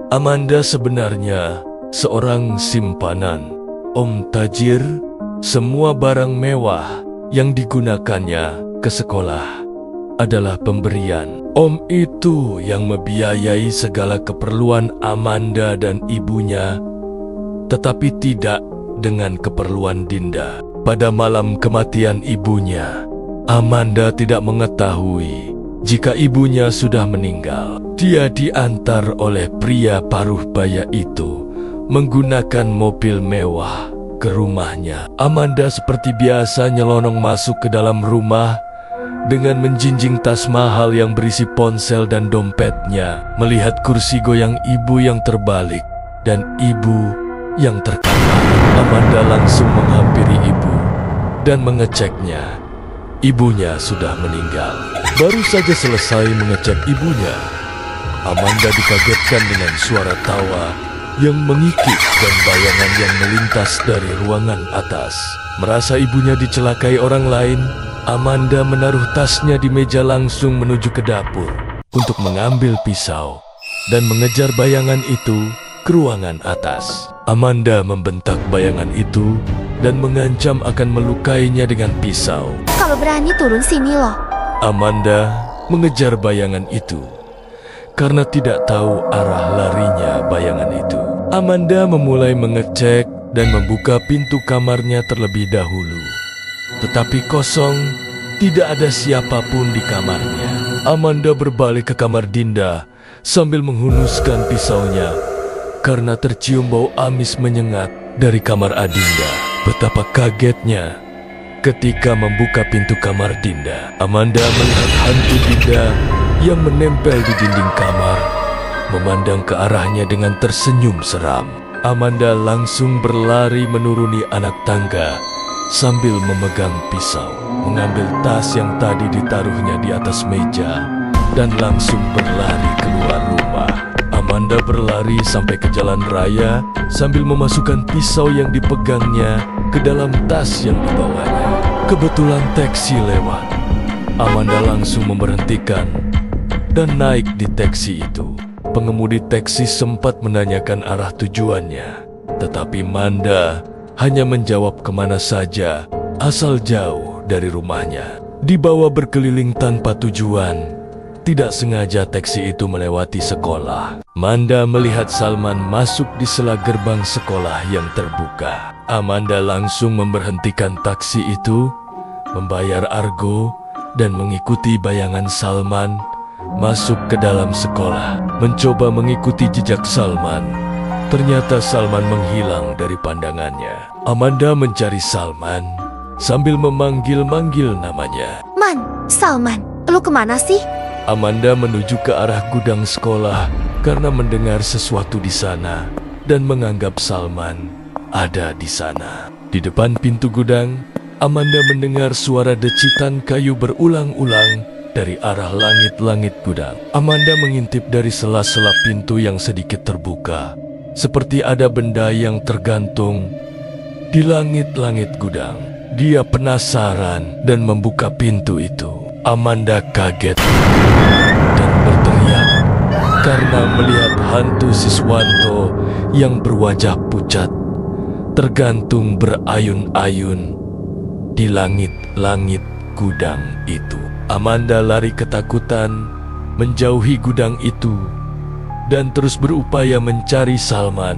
Amanda sebenarnya seorang simpanan. Om tajir, semua barang mewah yang digunakannya ke sekolah adalah pemberian. Om itu yang membiayai segala keperluan Amanda dan ibunya, tetapi tidak dengan keperluan Dinda. Pada malam kematian ibunya, Amanda tidak mengetahui jika ibunya sudah meninggal. Dia diantar oleh pria paruh baya itu menggunakan mobil mewah ke rumahnya. Amanda seperti biasa nyelonong masuk ke dalam rumah dengan menjinjing tas mahal yang berisi ponsel dan dompetnya. Melihat kursi goyang ibu yang terbalik dan ibu yang terkapar, Amanda langsung menghampiri ibu dan mengeceknya. Ibunya sudah meninggal. Baru saja selesai mengecek ibunya, Amanda dikagetkan dengan suara tawa yang mengikik dan bayangan yang melintas dari ruangan atas. Merasa ibunya dicelakai orang lain, Amanda menaruh tasnya di meja langsung menuju ke dapur untuk mengambil pisau dan mengejar bayangan itu ke ruangan atas. Amanda membentak bayangan itu dan mengancam akan melukainya dengan pisau. Kalau berani turun sini loh. Amanda mengejar bayangan itu karena tidak tahu arah larinya bayangan itu. Amanda memulai mengecek dan membuka pintu kamarnya terlebih dahulu. Tetapi kosong, tidak ada siapapun di kamarnya. Amanda berbalik ke kamar Dinda sambil menghunuskan pisaunya karena tercium bau amis menyengat dari kamar Adinda. Betapa kagetnya ketika membuka pintu kamar Dinda. Amanda melihat hantu Dinda yang menempel di dinding kamar, memandang ke arahnya dengan tersenyum seram. Amanda langsung berlari menuruni anak tangga sambil memegang pisau, mengambil tas yang tadi ditaruhnya di atas meja, dan langsung berlari keluar rumah. Amanda berlari sampai ke jalan raya sambil memasukkan pisau yang dipegangnya ke dalam tas yang dibawanya. Kebetulan taksi lewat. Amanda langsung memberhentikan dan naik di taksi itu. Pengemudi taksi sempat menanyakan arah tujuannya, tetapi Manda hanya menjawab kemana saja asal jauh dari rumahnya. Dibawa berkeliling tanpa tujuan, tidak sengaja taksi itu melewati sekolah. Manda melihat Salman masuk di sela gerbang sekolah yang terbuka. Amanda langsung memberhentikan taksi itu, membayar argo, dan mengikuti bayangan Salman masuk ke dalam sekolah. Mencoba mengikuti jejak Salman, ternyata Salman menghilang dari pandangannya. Amanda mencari Salman sambil memanggil-manggil namanya. Man, Salman, lu kemana sih? Amanda menuju ke arah gudang sekolah karena mendengar sesuatu di sana dan menganggap Salman ada di sana. Di depan pintu gudang, Amanda mendengar suara decitan kayu berulang-ulang dari arah langit-langit gudang. Amanda mengintip dari sela-sela pintu yang sedikit terbuka, seperti ada benda yang tergantung di langit-langit gudang. Dia penasaran dan membuka pintu itu. Amanda kaget dan berteriak karena melihat hantu Siswanto yang berwajah pucat tergantung berayun-ayun di langit-langit gudang itu. Amanda lari ketakutan, menjauhi gudang itu, dan terus berupaya mencari Salman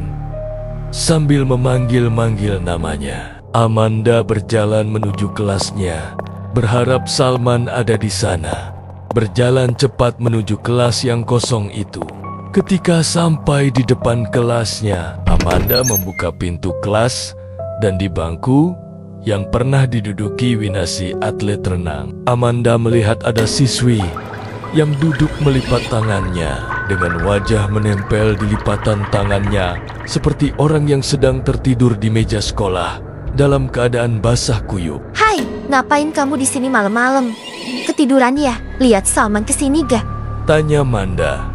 sambil memanggil-manggil namanya. Amanda berjalan menuju kelasnya, berharap Salman ada di sana. Berjalan cepat menuju kelas yang kosong itu. Ketika sampai di depan kelasnya, Amanda membuka pintu kelas dan di bangku yang pernah diduduki Winasih atlet renang, Amanda melihat ada siswi yang duduk melipat tangannya dengan wajah menempel di lipatan tangannya seperti orang yang sedang tertidur di meja sekolah dalam keadaan basah kuyup. Hai, ngapain kamu di sini malam-malam? Ketiduran ya? Lihat Salman kesini gak? Tanya Manda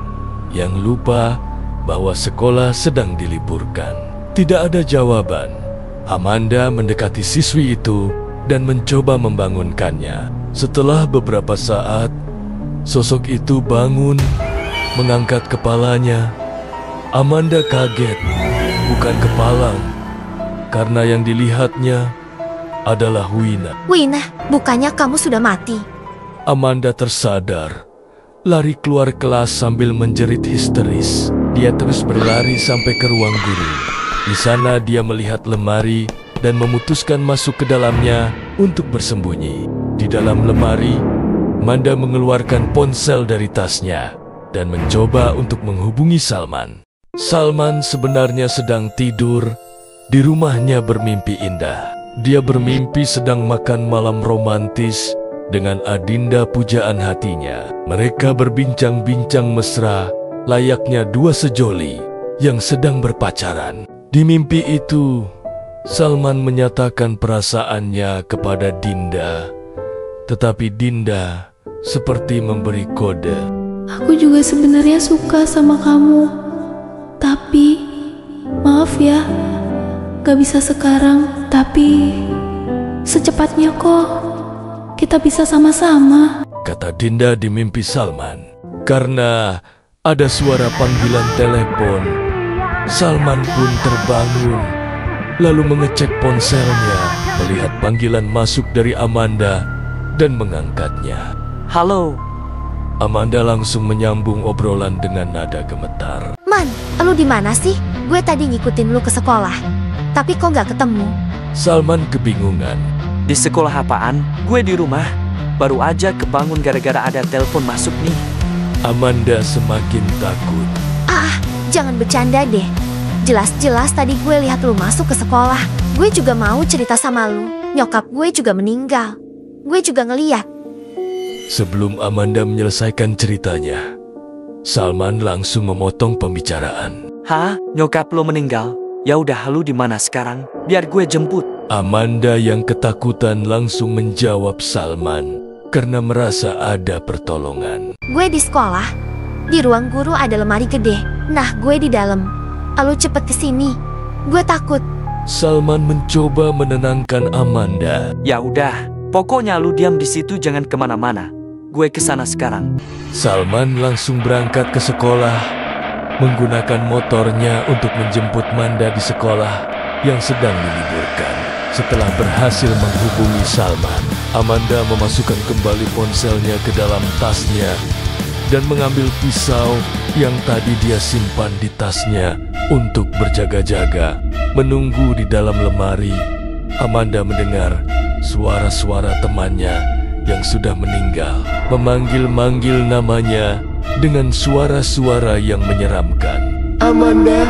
yang lupa bahwa sekolah sedang diliburkan. Tidak ada jawaban. Amanda mendekati siswi itu dan mencoba membangunkannya. Setelah beberapa saat, sosok itu bangun, mengangkat kepalanya, Amanda kaget, bukan kepalang, karena yang dilihatnya adalah Wina. Wina, bukannya kamu sudah mati? Amanda tersadar, lari keluar kelas sambil menjerit histeris. Dia terus berlari sampai ke ruang guru. Di sana dia melihat lemari dan memutuskan masuk ke dalamnya untuk bersembunyi. Di dalam lemari, Amanda mengeluarkan ponsel dari tasnya dan mencoba untuk menghubungi Salman. Salman sebenarnya sedang tidur di rumahnya bermimpi indah. Dia bermimpi sedang makan malam romantis dengan adinda pujaan hatinya. Mereka berbincang-bincang mesra layaknya dua sejoli yang sedang berpacaran. Di mimpi itu, Salman menyatakan perasaannya kepada Dinda, tetapi Dinda seperti memberi kode. Aku juga sebenarnya suka sama kamu, tapi maaf ya, gak bisa sekarang, tapi secepatnya kok kita bisa sama-sama, kata Dinda di mimpi Salman. Karena ada suara panggilan telepon, Salman pun terbangun, lalu mengecek ponselnya, melihat panggilan masuk dari Amanda dan mengangkatnya. Halo. Amanda langsung menyambung obrolan dengan nada gemetar. Man, lu di mana sih? Gue tadi ngikutin lu ke sekolah, tapi kok gak ketemu? Salman kebingungan. Di sekolah apaan? Gue di rumah. Baru aja kebangun gara-gara ada telepon masuk nih. Amanda semakin takut. Jangan bercanda deh. Jelas-jelas tadi gue lihat lu masuk ke sekolah. Gue juga mau cerita sama lu. Nyokap gue juga meninggal. Gue juga ngeliat. Sebelum Amanda menyelesaikan ceritanya, Salman langsung memotong pembicaraan. Hah? Nyokap lo meninggal? Ya udah, lu di mana sekarang? Biar gue jemput. Amanda yang ketakutan langsung menjawab Salman karena merasa ada pertolongan. Gue di sekolah. Di ruang guru ada lemari gede. Nah, gue di dalam. Lu cepet kesini. Gue takut. Salman mencoba menenangkan Amanda. Ya udah, pokoknya lu diam di situ, jangan kemana-mana. Gue kesana sekarang. Salman langsung berangkat ke sekolah, menggunakan motornya untuk menjemput Amanda di sekolah yang sedang diliburkan. Setelah berhasil menghubungi Salman, Amanda memasukkan kembali ponselnya ke dalam tasnya dan mengambil pisau yang tadi dia simpan di tasnya untuk berjaga-jaga. Menunggu di dalam lemari, Amanda mendengar suara-suara temannya yang sudah meninggal memanggil-manggil namanya dengan suara-suara yang menyeramkan. Amanda,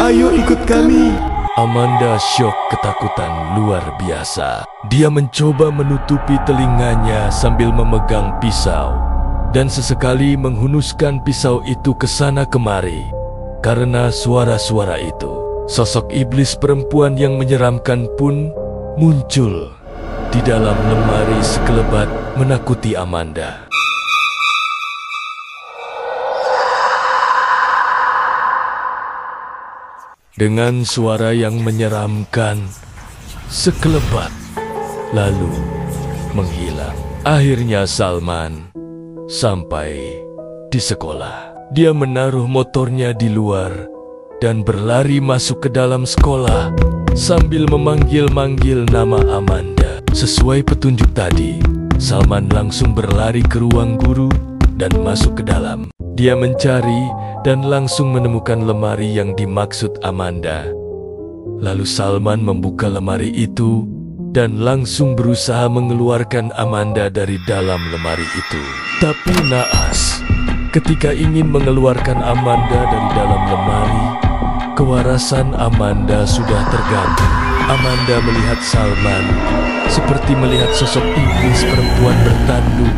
ayo ikut kami. Amanda syok ketakutan luar biasa. Dia mencoba menutupi telinganya sambil memegang pisau dan sesekali menghunuskan pisau itu ke sana kemari. Karena suara-suara itu, sosok iblis perempuan yang menyeramkan pun muncul di dalam lemari sekelebat menakuti Amanda. Dengan suara yang menyeramkan, sekelebat lalu menghilang. Akhirnya Salman sampai di sekolah. Dia menaruh motornya di luar dan berlari masuk ke dalam sekolah sambil memanggil-manggil nama Amanda. Sesuai petunjuk tadi, Salman langsung berlari ke ruang guru dan masuk ke dalam. Dia mencari dan langsung menemukan lemari yang dimaksud Amanda. Lalu Salman membuka lemari itu dan langsung berusaha mengeluarkan Amanda dari dalam lemari itu. Tapi naas, ketika ingin mengeluarkan Amanda dari dalam lemari, kewarasan Amanda sudah terganggu. Amanda melihat Salman seperti melihat sosok iblis perempuan bertanduk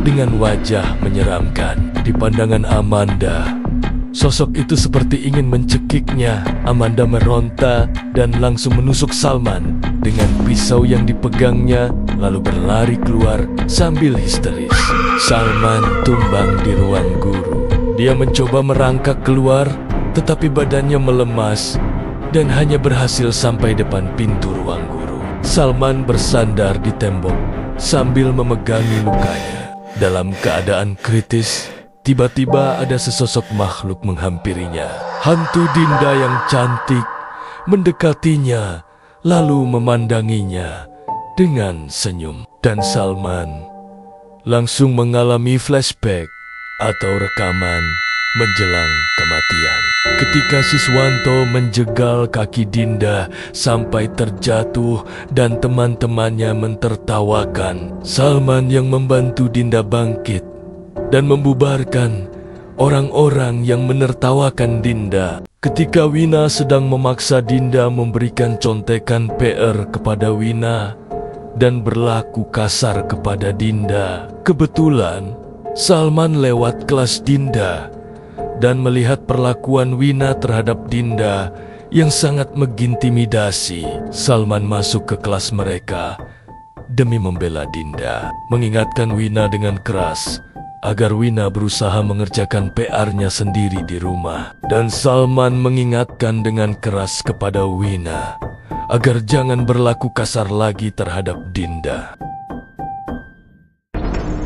dengan wajah menyeramkan. Di pandangan Amanda, sosok itu seperti ingin mencekiknya. Amanda meronta dan langsung menusuk Salman dengan pisau yang dipegangnya, lalu berlari keluar sambil histeris. Salman tumbang di ruang guru. Dia mencoba merangkak keluar, tetapi badannya melemas dan hanya berhasil sampai depan pintu ruang guru. Salman bersandar di tembok sambil memegangi lukanya. Dalam keadaan kritis, tiba-tiba ada sesosok makhluk menghampirinya. Hantu Dinda yang cantik mendekatinya, lalu memandanginya dengan senyum. Dan Salman langsung mengalami flashback atau rekaman menjelang kematian. Ketika Siswanto menjegal kaki Dinda sampai terjatuh dan teman-temannya mentertawakan, Salman yang membantu Dinda bangkit dan membubarkan orang-orang yang menertawakan Dinda. Ketika Wina sedang memaksa Dinda memberikan contekan PR kepada Wina dan berlaku kasar kepada Dinda, kebetulan Salman lewat kelas Dinda dan melihat perlakuan Wina terhadap Dinda yang sangat mengintimidasi. Salman masuk ke kelas mereka demi membela Dinda, mengingatkan Wina dengan keras agar Wina berusaha mengerjakan PR-nya sendiri di rumah. Dan Salman mengingatkan dengan keras kepada Wina agar jangan berlaku kasar lagi terhadap Dinda.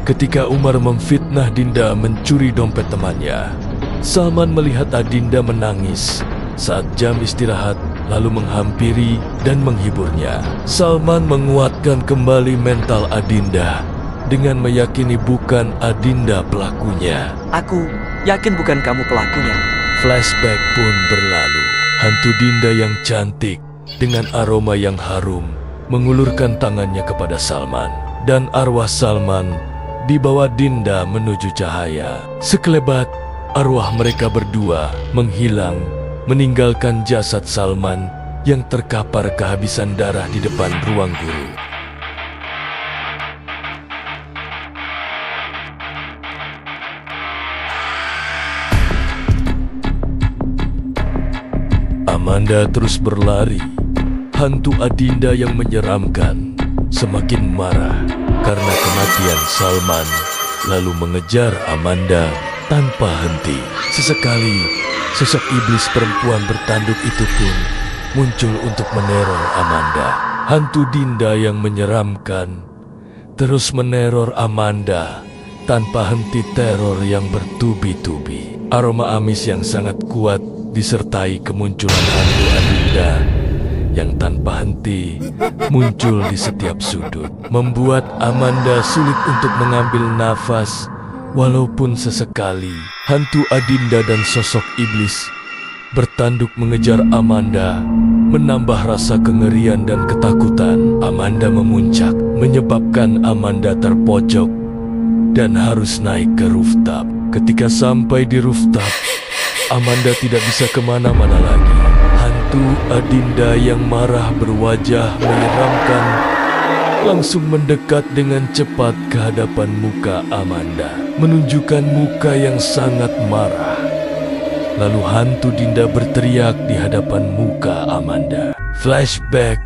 Ketika Umar memfitnah Dinda mencuri dompet temannya, Salman melihat Adinda menangis saat jam istirahat, lalu menghampiri dan menghiburnya. Salman menguatkan kembali mental Adinda dengan meyakini bukan Adinda pelakunya. Aku yakin bukan kamu pelakunya. Flashback pun berlalu. Hantu Dinda yang cantik dengan aroma yang harum mengulurkan tangannya kepada Salman, dan arwah Salman dibawa Dinda menuju cahaya. Sekelebat arwah mereka berdua menghilang, meninggalkan jasad Salman yang terkapar kehabisan darah di depan ruang guru. Amanda terus berlari. Hantu Adinda yang menyeramkan semakin marah karena kematian Salman, lalu mengejar Amanda tanpa henti. Sesekali, sosok iblis perempuan bertanduk itu pun muncul untuk meneror Amanda. Hantu Dinda yang menyeramkan terus meneror Amanda tanpa henti, teror yang bertubi-tubi. Aroma amis yang sangat kuat disertai kemunculan hantu Adinda yang tanpa henti muncul di setiap sudut, membuat Amanda sulit untuk mengambil nafas. Walaupun sesekali hantu Adinda dan sosok iblis bertanduk mengejar Amanda, menambah rasa kengerian dan ketakutan. Amanda memuncak, menyebabkan Amanda terpojok dan harus naik ke rooftop. Ketika sampai di rooftop, Amanda tidak bisa kemana-mana lagi. Hantu Adinda yang marah berwajah menyeramkan langsung mendekat dengan cepat ke hadapan muka Amanda, menunjukkan muka yang sangat marah. Lalu hantu Dinda berteriak di hadapan muka Amanda. Flashback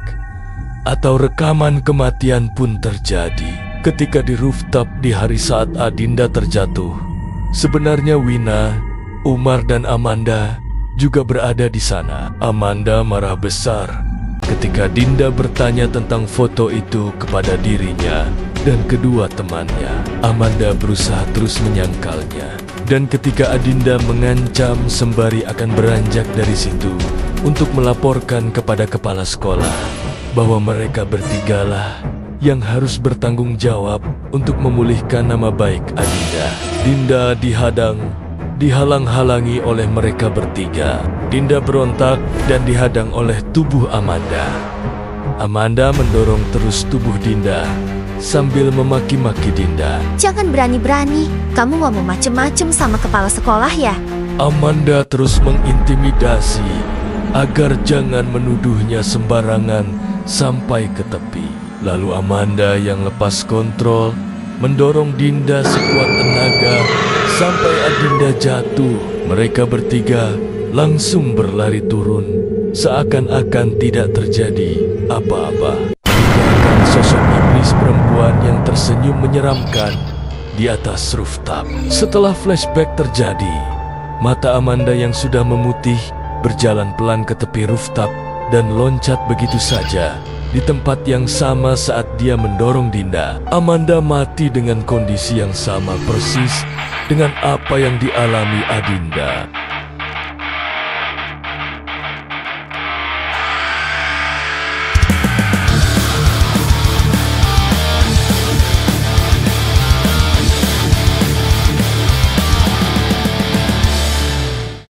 atau rekaman kematian pun terjadi ketika di rooftop di hari saat Adinda terjatuh. Sebenarnya Wina, Umar dan Amanda juga berada di sana. Amanda marah besar ketika Dinda bertanya tentang foto itu kepada dirinya dan kedua temannya. Amanda berusaha terus menyangkalnya. Dan ketika Adinda mengancam sembari akan beranjak dari situ untuk melaporkan kepada kepala sekolah bahwa mereka bertigalah yang harus bertanggung jawab untuk memulihkan nama baik Adinda. Dinda dihalang-halangi oleh mereka bertiga. Dinda berontak dan dihadang oleh tubuh Amanda. Amanda mendorong terus tubuh Dinda sambil memaki-maki Dinda. Jangan berani-berani, kamu ngomong macem-macem sama kepala sekolah ya? Amanda terus mengintimidasi agar jangan menuduhnya sembarangan sampai ke tepi. Lalu Amanda yang lepas kontrol mendorong Dinda sekuat tenaga sampai Adinda jatuh. Mereka bertiga langsung berlari turun seakan-akan tidak terjadi apa-apa. Tinggalkan sosok iblis perempuan yang tersenyum menyeramkan di atas rooftop. Setelah flashback terjadi, mata Amanda yang sudah memutih berjalan pelan ke tepi rooftop dan loncat begitu saja Di tempat yang sama saat dia mendorong Dinda, Amanda mati dengan kondisi yang sama persis dengan apa yang dialami Adinda.